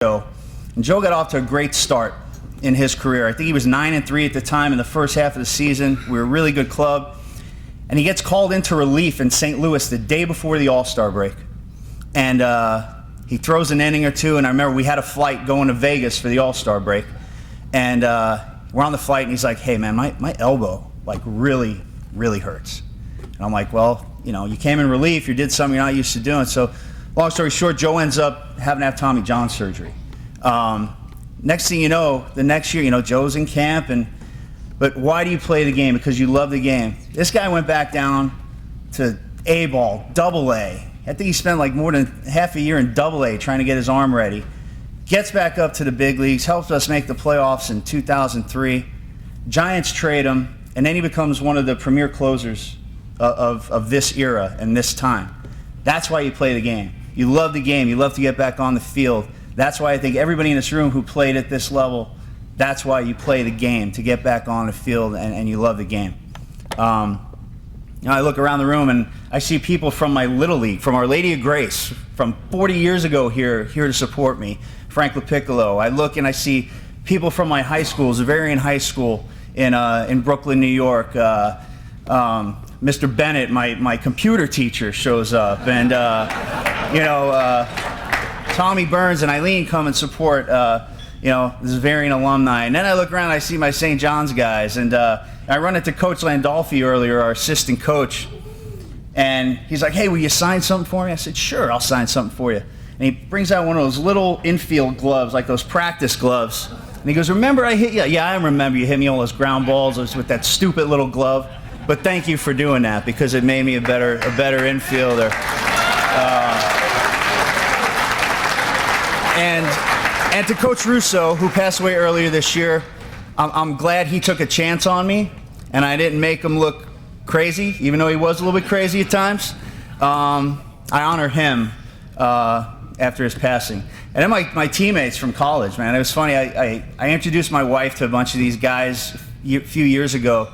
Joe. And Joe got off to a great start in his career. I think he was 9-3 at the time in the first half of the season. We were a really good club. And he gets called into relief in St. Louis the day before the All-Star break. And he throws an inning or two, and I remember we had a flight going to Vegas for the All-Star break. And we're on the flight, and he's like, hey, man, my elbow, like, really, really hurts. And I'm like, well, you know, you came in relief, you did something you're not used to doing. So long story short, Joe ends up having to have Tommy John surgery. Next thing you know, the next year, you know, Joe's in camp, but why do you play the game? Because you love the game. This guy went back down to A-ball, double-A. I think he spent like more than half a year in double-A trying to get his arm ready. Gets back up to the big leagues, helps us make the playoffs in 2003. Giants trade him, and then he becomes one of the premier closers of this era and this time. That's why you play the game. You love the game. You love to get back on the field. That's why I think everybody in this room who played at this level, that's why you play the game, to get back on the field, and you love the game. You know, I look around the room and I see people from my Little League, from Our Lady of Grace, from 40 years ago here to support me. Frank LaPiccolo. I look and I see people from my high school, Zavarian High School in Brooklyn, New York. Mr. Bennett, my computer teacher, shows up, and you know, Tommy Burns and Eileen come and support you know, the Zavarian alumni. And then I look around and I see my St. John's guys, and I run into Coach Landolfi earlier, our assistant coach, and he's like, hey, will you sign something for me? I said, sure, I'll sign something for you. And he brings out one of those little infield gloves, like those practice gloves. And he goes, remember I hit you? Yeah, I remember you hit me all those ground balls with that stupid little glove. But thank you for doing that, because it made me a better infielder. And to Coach Russo, who passed away earlier this year, I'm glad he took a chance on me, and I didn't make him look crazy, even though he was a little bit crazy at times. I honor him after his passing. And then my teammates from college, man, it was funny. I introduced my wife to a bunch of these guys a few years ago,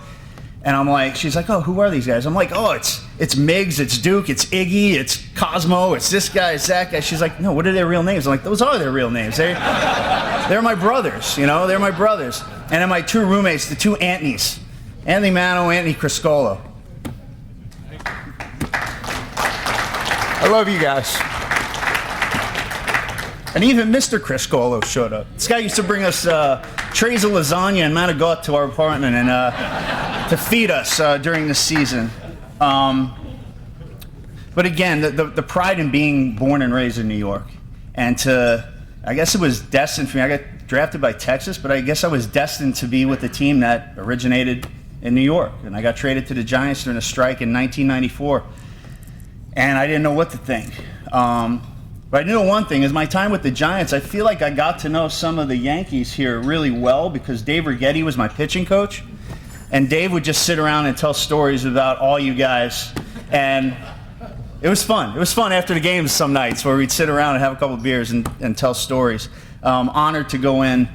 and I'm like, she's like, oh, who are these guys? I'm like, oh, it's Miggs, it's Duke, it's Iggy, it's Cosmo, it's this guy, it's that guy. She's like, no, what are their real names? I'm like, those are their real names. They're my brothers, you know, they're my brothers. And then my two roommates, the two Antonies, Anthony Mano, Anthony Criscolo. I love you guys. And even Mr. Criscolo showed up. This guy used to bring us trays of lasagna and manigot to our apartment and to feed us during the season. But again, the pride in being born and raised in New York. And I guess it was destined for me. I got drafted by Texas, but I guess I was destined to be with the team that originated in New York. And I got traded to the Giants during a strike in 1994. And I didn't know what to think. But I knew one thing, is my time with the Giants, I feel like I got to know some of the Yankees here really well, because Dave Righetti was my pitching coach. And Dave would just sit around and tell stories about all you guys. And it was fun. It was fun after the games some nights, where we'd sit around and have a couple of beers and tell stories. Honored to go in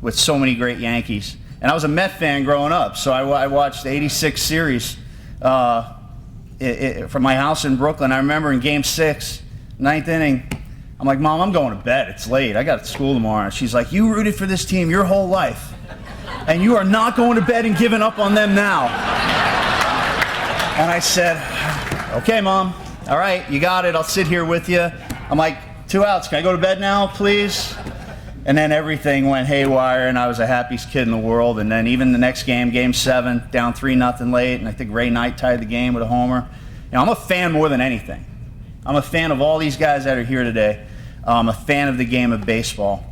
with so many great Yankees. And I was a Met fan growing up, so I watched the '86 series from my house in Brooklyn. I remember in Game 6, ninth inning, I'm like, Mom, I'm going to bed. It's late. I got school tomorrow. And she's like, you rooted for this team your whole life, and you are not going to bed and giving up on them now. And I said, okay, Mom. All right, you got it. I'll sit here with you. I'm like, 2 outs. Can I go to bed now, please? And then everything went haywire, and I was the happiest kid in the world. And then even the next game, Game 7, down 3-0 late, and I think Ray Knight tied the game with a homer. You know, I'm a fan more than anything. I'm a fan of all these guys that are here today. I'm a fan of the game of baseball.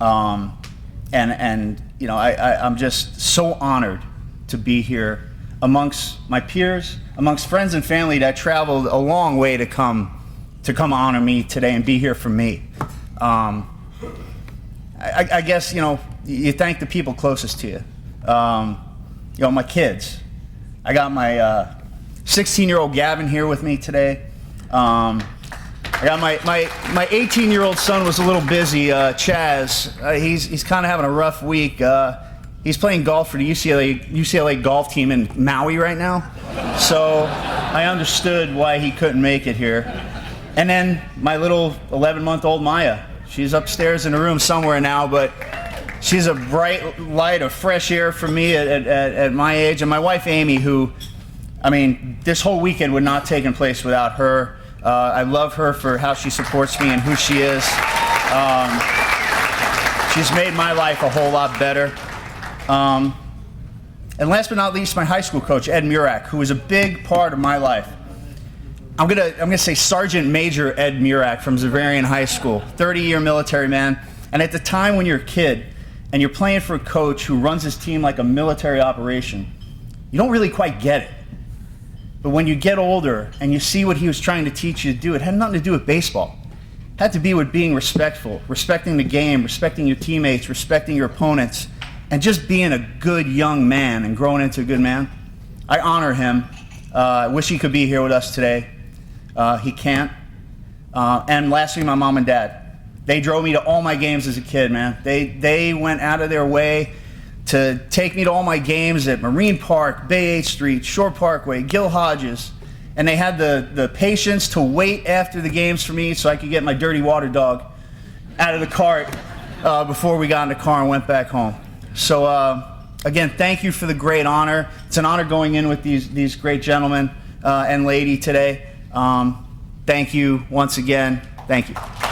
And you know, I'm just so honored to be here amongst my peers, amongst friends and family that traveled a long way to come honor me today and be here for me. I guess, you know, you thank the people closest to you. You know, my kids. I got my 16-year-old Gavin here with me today. I got my 18-year-old son was a little busy, Chaz. He's kind of having a rough week. He's playing golf for the UCLA golf team in Maui right now. So I understood why he couldn't make it here. And then my little 11-month-old Maya, She's upstairs in a room somewhere now, but she's a bright light of fresh air for me at my age. And my wife, Amy, who, I mean, this whole weekend would not have taken place without her. I love her for how she supports me and who she is. She's made my life a whole lot better. And last but not least, my high school coach, Ed Murak, who was a big part of my life. I'm gonna say Sergeant Major Ed Murak from Zavarian High School, 30-year military man. And at the time when you're a kid and you're playing for a coach who runs his team like a military operation, you don't really quite get it. But when you get older and you see what he was trying to teach you to do, it had nothing to do with baseball. It had to be with being respectful, respecting the game, respecting your teammates, respecting your opponents, and just being a good young man and growing into a good man. I honor him. I wish he could be here with us today. He can't. And lastly, my mom and dad. They drove me to all my games as a kid, man. They went out of their way to take me to all my games at Marine Park, Bay 8th Street, Shore Parkway, Gil Hodges. And they had the patience to wait after the games for me so I could get my dirty water dog out of the cart before we got in the car and went back home. So again, thank you for the great honor. It's an honor going in with these great gentlemen and lady today. Thank you once again. Thank you.